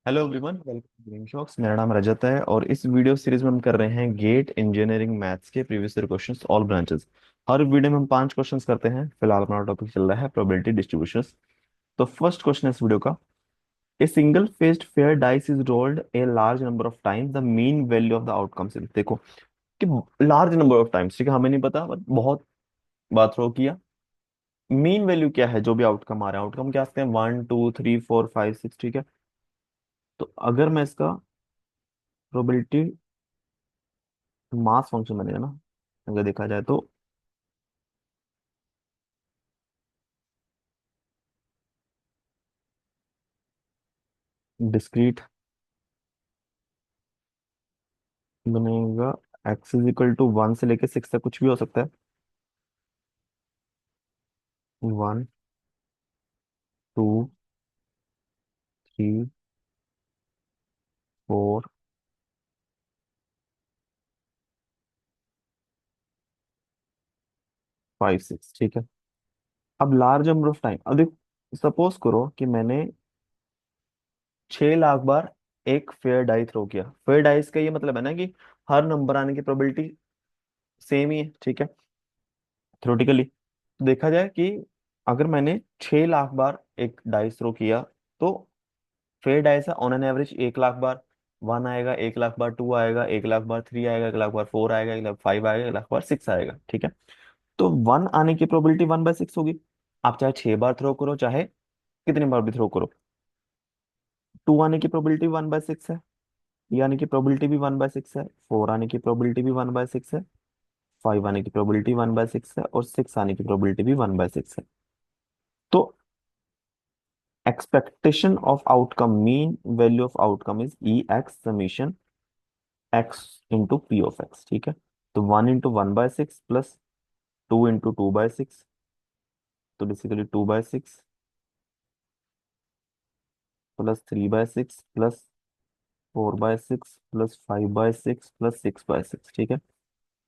Hello everyone, welcome to शॉक्स। मेरा नाम रजत है और इस वीडियो सीरीज में हम कर रहे हैं गेट इंजीनियरिंग मैथ्स के previous year questions all branches. हर वीडियो में हम 5 क्वेश्चंस करते हैं। फिलहाल अपना टॉपिक चल रहा है प्रोबेबिलिटी डिस्ट्रीब्यूशंस। तो फर्स्ट क्वेश्चन है इस वीडियो का। A single faced fair dice is rolled a large number of times, the mean value of the outcomes is. देखो कि लार्ज नंबर ऑफ टाइम्स, ठीक है, हमें नहीं पता but बहुत बार थ्रो किया। मीन वैल्यू क्या है, जो भी आउटकम आ रहा है, आउटकम क्या आते हैं, 1 2 3 4 5 6, ठीक है। तो अगर मैं इसका प्रोबेबिलिटी मास फंक्शन बनेगा ना, अगर देखा जाए तो डिस्क्रीट बनेगा। एक्स इज इक्वल टू 1 से लेके 6 तक कुछ भी हो सकता है। 1 2 3 4 5 6, ठीक है। अब लार्ज नंबर ऑफ टाइम, अब देख, सपोज करो कि मैंने 6 लाख बार एक फेयर डाई थ्रो किया। फेयर डाइस का ये मतलब है ना कि हर नंबर आने की प्रोबेबिलिटी सेम ही है, ठीक है, थ्योरेटिकली। देखा जाए कि अगर मैंने 6 लाख बार एक डाइस थ्रो किया, तो फेयर डाइस है ऑन एन एवरेज 1 लाख बार। 1 आएगा, 1 लाख बार 2 आएगा, 1 लाख बार 3 आएगा, 1 लाख बार 4 आएगा, 1 लाख 5 आएगा, 1 लाख बार 6 आएगा, ठीक है। तो 1 आने की प्रोबेबिलिटी 1/6 होगी। आप चाहे 6 बार थ्रो करो, चाहे कितनी बार भी थ्रो करो। 2 आने की प्रोबेबिलिटी 1/6 है, 3 आने की प्रोबेबिलिटी भी 1/6 है, 4 आने की प्रोबेबिलिटी भी 1/6 है, 5 आने की प्रोबेबिलिटी 1/6 है, और 6 आने की प्रोबेबिलिटी भी 1/6 है। तो expectation of outcome, mean value of outcome is E x summation x into P of x, ठीक है। तो 1 इंटू 1/6 प्लस 2 इंटू 2/6, तो basically 2/6 plus 3/6 plus 4/6 plus 5/6 plus 6/6, ठीक है।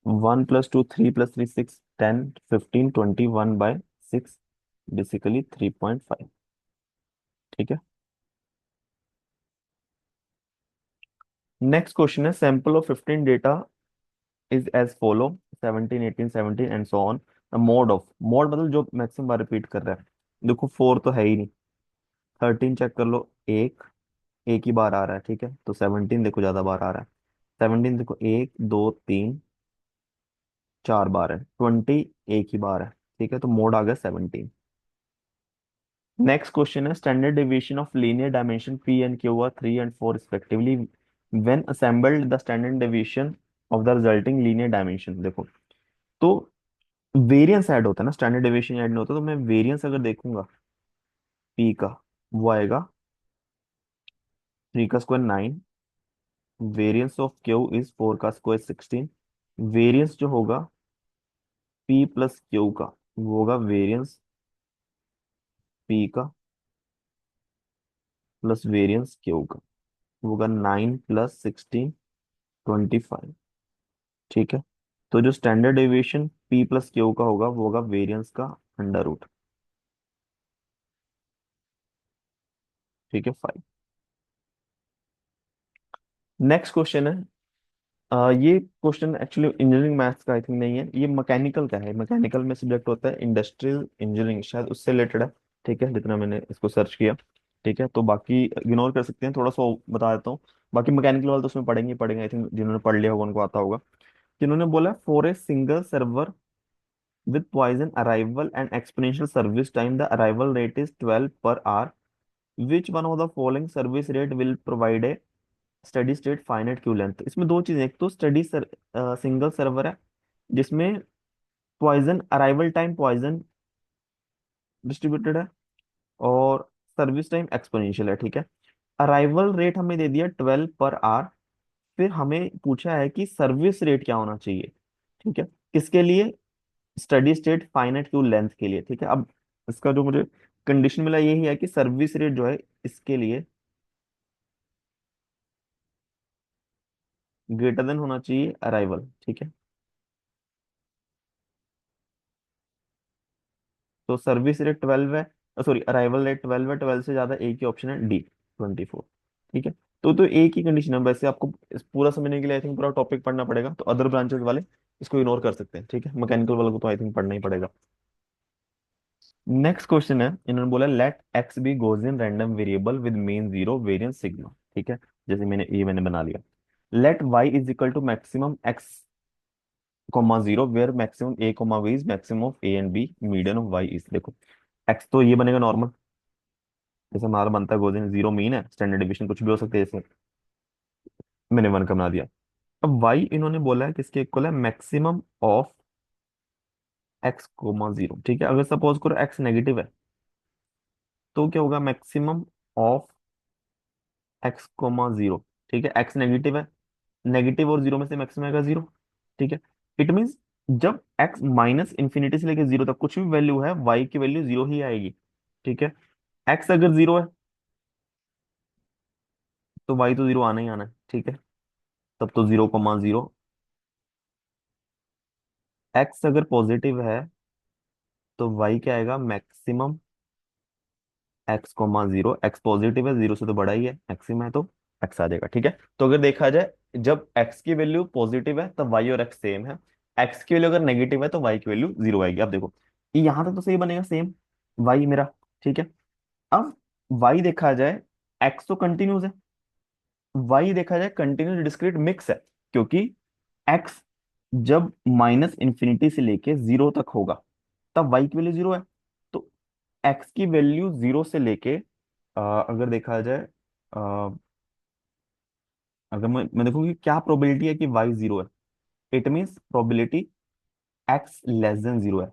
1 + 2 3 + 3 6 10 15 20 1/6, बेसिकली 3.5, ठीक है। नेक्स्ट क्वेश्चन है, sample of 15 data is as follow, 17 18 17 and so on. Mode of, mode मतलब जो मैक्सिमम बार रिपीट कर रहा है। देखो 4 तो है ही नहीं। 13 चेक कर लो, एक ही बार आ रहा है, ठीक है। तो 17 देखो ज्यादा बार आ रहा है। 17 देखो 1 2 3 4 बार है। 20 एक ही बार है, ठीक है। तो मोड आ गया 17। नेक्स्ट क्वेश्चन है, standard deviation of linear dimension P and Q R 3 and 4 respectively, when assembled the standard deviation of the resulting linear dimension. देखो, तो वेरिएंस ऐड होता है ना, स्टैंडर्ड डेविएशन ऐड नहीं होता। तो मैं वेरिएंस अगर देखूंगा पी का, वो आएगा 3 का square 9। Variance of Q is 4 का स्क्वायर 16। वेरिएंस जो होगा पी प्लस क्यू का, वो होगा वेरिएंस पी का प्लस वेरिएंस क्यू का, वो होगा 9 + 16 25, ठीक है। तो जो standard deviation P plus Q का होगा, वो होगा वेरिएंस का अंडर रूट, ठीक है, 5। नेक्स्ट क्वेश्चन है, ये क्वेश्चन एक्चुअली इंजीनियरिंग मैथ्स का आई थिंक नहीं है, ये मैकेनिकल का है। मैकेनिकल में सब्जेक्ट होता है इंडस्ट्रियल इंजीनियरिंग, शायद उससे रिलेटेड है, ठीक है, जितना मैंने इसको सर्च किया, ठीक है। तो बाकी इग्नोर कर सकते हैं, थोड़ा सा बता देता हूँ। बाकी मैकेनिकल वाले तो उसमें पढ़ेंगे ही पढ़ेंगे, आई थिंक जिन्होंने पढ़ लिया होगा उनको आता होगा। जिन्होंने बोला for a single server with Poisson arrival and exponential service time, the arrival rate is 12 per hour. Which one of the following service rate will provide a steady state finite queue length? इसमें दो चीजें, एक तो single server है जिसमें Poisson arrival time Poisson distributed है, और service time exponential है, ठीक है। अराइवल रेट हमें दे दिया 12 पर आवर। फिर हमें पूछा है कि सर्विस रेट क्या होना चाहिए, ठीक है, किसके लिए, steady state finite Q length के लिए, ठीक है। अब इसका जो मुझे कंडीशन मिला यही है कि सर्विस रेट जो है इसके लिए ग्रेटर देन होना चाहिए अराइवल, ठीक है। तो सर्विस रेट 12 है, सॉरी अराइवल रेट 12 है, 12 से ज्यादा एक ही ऑप्शन है डी, 24, ठीक है। तो एक ही कंडीशन है, वैसे आपको इस पूरा समझने के लिए आई थिंक पूरा टॉपिक पढ़ना पड़ेगा, तो अदर ब्रांचेस वाले इसको इग्नोर कर सकते हैं, ठीक है, मैकेनिकल वालों को तो आई थिंक पढ़ना ही पड़ेगा। नेक्स्ट क्वेश्चन है, इन्होंने बोला let X be Gaussian random variable with mean zero variance sigma, ठीक है, जैसे मैंने बना लिया। Let Y is equal to maximum X comma zero where maximum A comma B is maximum of A and B, median of Y is, देखो X तो ये बनेगा नॉर्मल, जैसे हमारा बनता है गोस इन, जीरो मीन है, स्टैंडर्ड डिविएशन कुछ भी हो सकता है, जैसे मैंने वन का बना दिया। अब वाई इन्होंने बोला है किसके इक्वल है, maximum of x comma zero, ठीक है, अगर सपोज करो एक्स नेगेटिव है तो क्या होगा, maximum of x comma zero, ठीक है, एक्स नेगेटिव है, नेगेटिव और जीरो में से मैक्सिमम आएगा जीरो, ठीक है। इट मीन्स जब एक्स माइनस इंफिनिटी से लेकर जीरो तक कुछ भी वैल्यू है, वाई की वैल्यू जीरो ही आएगी, ठीक है। एक्स अगर जीरो है तो वाई तो जीरो आना ही आना है, ठीक है, तब तो जीरो कोमा जीरो। एक्स अगर पॉजिटिव है तो वाई क्या आएगा, maximum x comma zero, x positive है, जीरो से तो बड़ा ही है, मैक्सिमम है तो एक्स आ जाएगा, ठीक है। तो अगर देखा जाए जब एक्स की वैल्यू पॉजिटिव है तब वाई और एक्स सेम है, एक्स की वैल्यू अगर नेगेटिव है तो वाई की वैल्यू जीरो आएगी। अब देखो ये यहां तक तो सही बनेगा सेम, वाई मेरा, ठीक है। अब वाई देखा जाए, एक्स तो कंटिन्यूस है, वाई देखा जाए कंटिन्यूस डिस्क्रीट मिक्स है, क्योंकि एक्स जब माइनस इंफिनिटी से लेके जीरो तक होगा तब वाई की वैल्यू जीरो है, तो एक्स की वैल्यू जीरो से लेके अगर देखा जाए अगर मैं देखूँ कि क्या प्रोबेबिलिटी है कि वाई जीरो है, it means probability x less than zero है,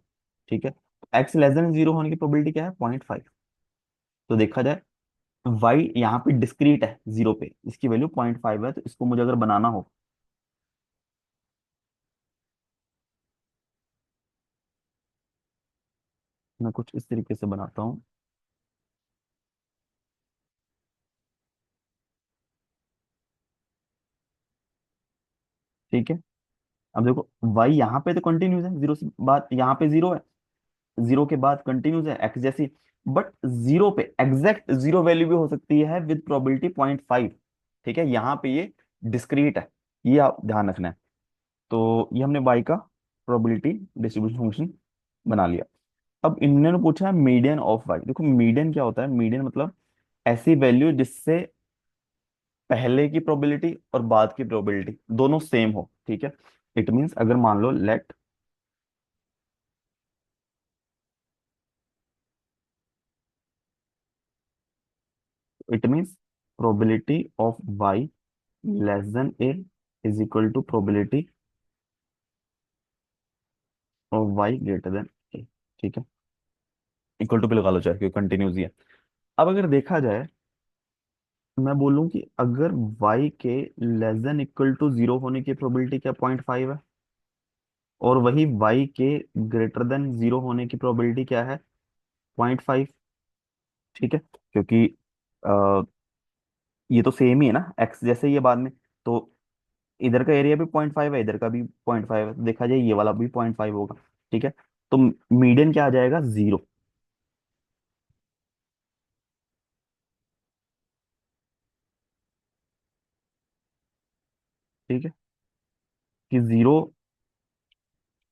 ठीक है। एक्स लेस देन जीरो होने की प्रोबेबिलिटी क्या है, 0.5। तो देखा जाए वाई यहाँ पे डिस्क्रीट है जीरो पे, इसकी वैल्यू 0.5 है, तो इसको मुझे अगर बनाना हो, मैं कुछ इस तरीके से बनाता हूँ, ठीक है। अब देखो वाई यहाँ पे तो कंटिन्यूस है, जीरो से बाद यहाँ पे जीरो है, जीरो के बाद कंटिन्यूस है एक्स जैसी, बट जीरो पे एग्जैक्ट जीरो वैल्यू भी हो सकती है विद प्रोबेबिलिटी 0.5, ठीक है, यहाँ पे ये डिस्क्रीट है, ये आप ध्यान रखना है। तो ये हमने वाई का प्रोबेबिलिटी डिस्ट्रीब्यूशन फंक्शन बना लिया। अब इन्होंने पूछा है मीडियन ऑफ वाई, देखो मीडियन क्या होता है, मीडियन मतलब ऐसी वैल्यू जिससे पहले की प्रोबेबिलिटी और बाद की प्रोबेबिलिटी दोनों सेम हो, ठीक है। इट मींस अगर मान लो let it means probability of Y less than A is equal to probability of Y greater than A, ठीक है, इक्वल टू पे लगा लो चाहे क्योंकि कंटिन्यूस ही है। अब अगर देखा जाए, मैं बोलूं कि अगर y के less than equal to zero होने की प्रोबेबिलिटी क्या 0.5 है, और वही y के ग्रेटर देन जीरो होने की प्रोबेबिलिटी क्या है, 0.5, ठीक है, क्योंकि अ, ये तो सेम ही है ना, x जैसे ही है बाद में, तो इधर का एरिया भी 0.5 है, इधर का भी 0.5 है, तो देखा जाए ये वाला भी 0.5 होगा, ठीक है। तो मीडियन क्या आ जाएगा, जीरो, ठीक है, कि जीरो,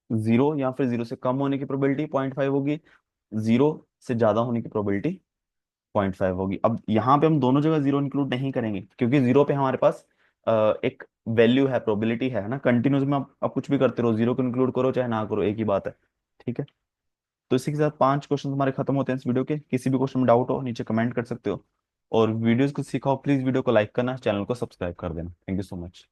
जीरो या फिर जीरो से कम होने की प्रोबेबिलिटी 0.5 होगी, जीरो से ज्यादा होने की प्रोबेबिलिटी 0.5 होगी। अब यहाँ पे हम दोनों जगह जीरो इंक्लूड नहीं करेंगे, क्योंकि जीरो पे हमारे पास एक वैल्यू है, प्रोबेबिलिटी है ना, कंटिन्यूस में आप कुछ भी करते रहो, जीरो को इंक्लूड करो चाहे ना करो एक ही बात है, ठीक है। तो इसी के साथ 5 क्वेश्चन हमारे खत्म होते हैं इस वीडियो के। किसी भी क्वेश्चन में डाउट हो नीचे कमेंट कर सकते हो, और वीडियोस को सीखा हो प्लीज वीडियो को लाइक करना, चैनल को सब्सक्राइब कर देना। Thank you so much.